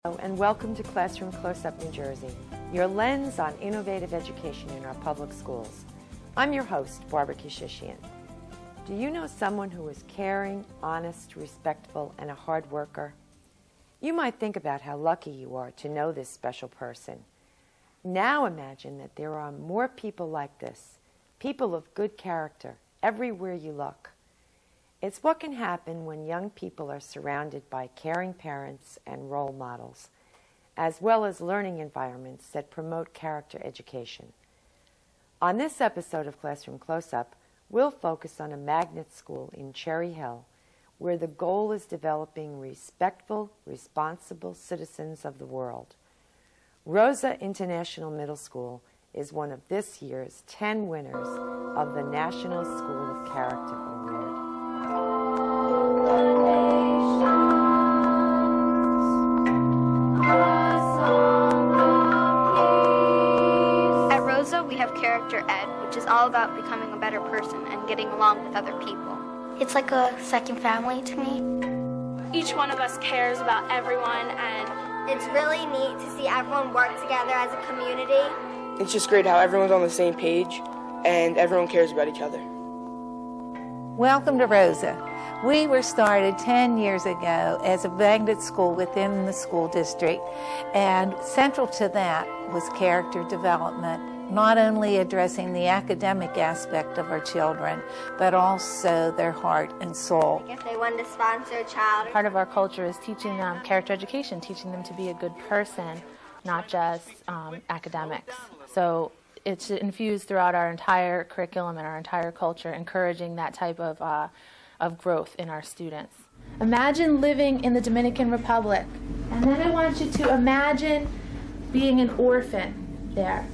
And welcome to Classroom Close-Up New Jersey, your lens on innovative education in our public schools. I'm your host, Barbara Kishishian. Do you know someone who is caring, honest, respectful, and a hard worker? You might think about how lucky you are to know this special person. Now imagine that there are more people like this, people of good character, everywhere you look. It's what can happen when young people are surrounded by caring parents and role models, as well as learning environments that promote character education. On this episode of Classroom Close-Up, we'll focus on a magnet school in Cherry Hill, where the goal is developing respectful, responsible citizens of the world. Rosa International Middle School is one of this year's 10 winners of the National School of Character Award. At Rosa, we have Character Ed, which is all about becoming a better person and getting along with other people. It's like a second family to me. Each one of us cares about everyone, and it's really neat to see everyone work together as a community. It's just great how everyone's on the same page and everyone cares about each other. Welcome to Rosa. We were started 10 years ago as a magnet school within the school district, and central to that was character development, not only addressing the academic aspect of our children, but also their heart and soul. If they wanted to sponsor a child. Part of our culture is teaching them character education, teaching them to be a good person, not just academics. So it's infused throughout our entire curriculum and our entire culture, encouraging that type of growth in our students. Imagine living in the Dominican Republic, and then I want you to imagine being an orphan there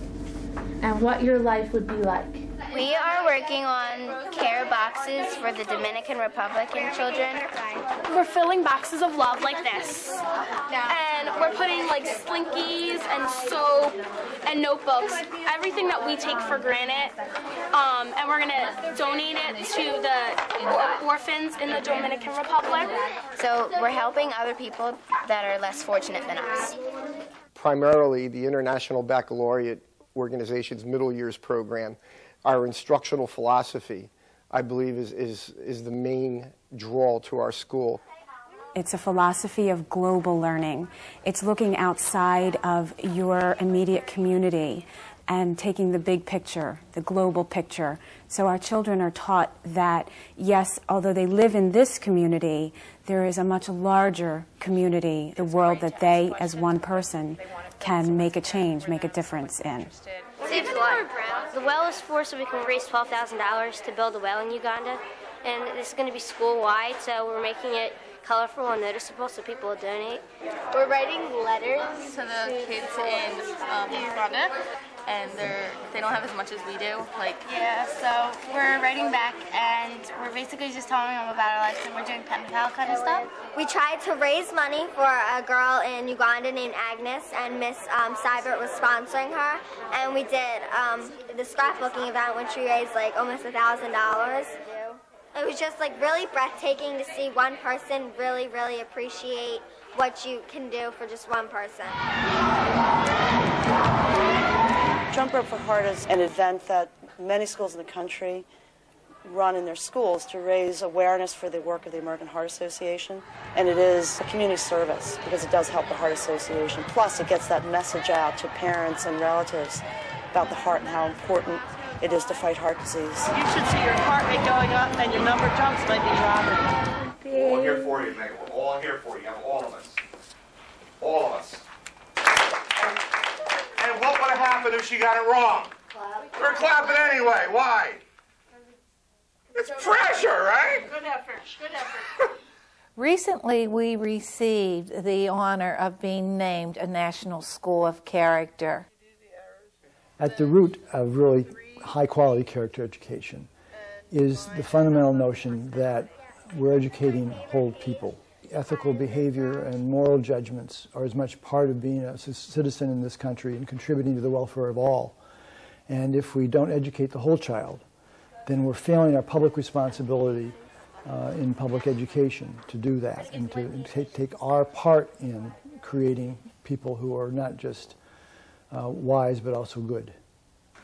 and what your life would be like. We are working on care boxes for the Dominican Republican children. We're filling boxes of love like this, and we're putting like slinkies and soap and notebooks, everything that we take for granted, and we're gonna donate it to the orphans in the Dominican Republic. So we're helping other people that are less fortunate than us. Primarily, the International Baccalaureate Organization's middle years program, our instructional philosophy, I believe, is the main draw to our school. It's a philosophy of global learning. It's looking outside of your immediate community and taking the big picture, the global picture. So our children are taught that, yes, although they live in this community, there is a much larger community, the world that they, as one person, can make a change, make a difference in. Saves a lot. The well is for so we can raise $12,000 to build a well in Uganda, and this is going to be school-wide, so we're making it colorful and noticeable so people will donate. We're writing letters to the kids in Uganda, and they don't have as much as we do. So we're writing back, and we're basically just telling them about our lives, and we're doing pen pal kind of stuff. We tried to raise money for a girl in Uganda named Agnes, and Miss Seibert was sponsoring her, and we did the scrapbooking event, which we raised like almost $1,000. It was just like really breathtaking to see one person really, really appreciate what you can do for just one person. Jump Rope for Heart is an event that many schools in the country run in their schools to raise awareness for the work of the American Heart Association. And it is a community service because it does help the Heart Association. Plus, it gets that message out to parents and relatives about the heart and how important it is to fight heart disease. You should see your heart rate going up and your number of jumps might be dropping. We're all here for you, Megan. We're all here for you. All of us. All of us. And what would have happened if she got it wrong? We're clapping anyway. Why? It's pressure, right? Good effort. Good effort. Recently, we received the honor of being named a National School of Character. At the root of really high-quality character education is the fundamental notion that we're educating whole people. Ethical behavior and moral judgments are as much part of being a citizen in this country and contributing to the welfare of all. And if we don't educate the whole child, then we're failing our public responsibility in public education to do that and to take our part in creating people who are not just wise but also good.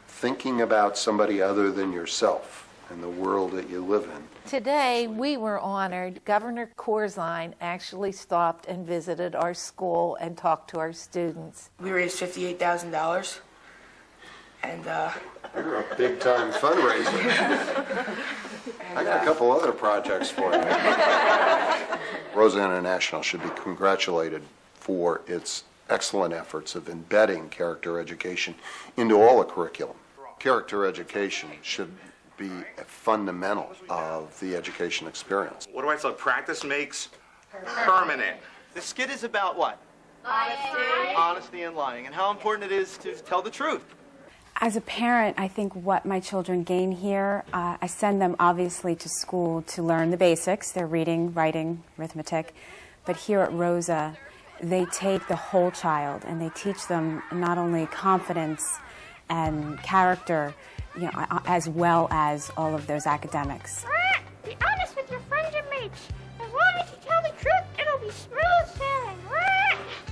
Thinking about somebody other than yourself and the world that you live in. Today, we were honored. Governor Corzine actually stopped and visited our school and talked to our students. We raised $58,000, and you're a big-time fundraiser. I got a couple other projects for you. Rosa International should be congratulated for its excellent efforts of embedding character education into all the curriculum. Character education should be a fundamental of the education experience. What do I say? Practice makes permanent. The skit is about what? Honesty. Honesty and lying, and how important it is to tell the truth. As a parent, I think what my children gain here, I send them obviously to school to learn the basics, their reading, writing, arithmetic, but here at Rosa, they take the whole child and they teach them not only confidence and character, as well as all of those academics. Be honest with your friends and mates. As long as you tell the truth, it'll be smooth sailing.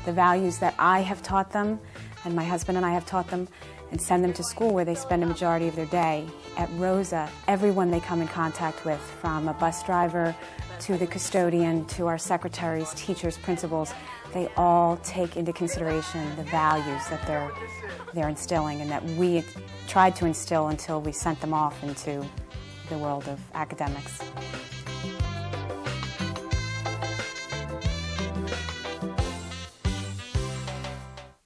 The values that I have taught them, and my husband and I have taught them, and send them to school where they spend a majority of their day. At Rosa, everyone they come in contact with, from a bus driver to the custodian to our secretaries, teachers, principals, they all take into consideration the values that they're instilling and that we tried to instill until we sent them off into the world of academics.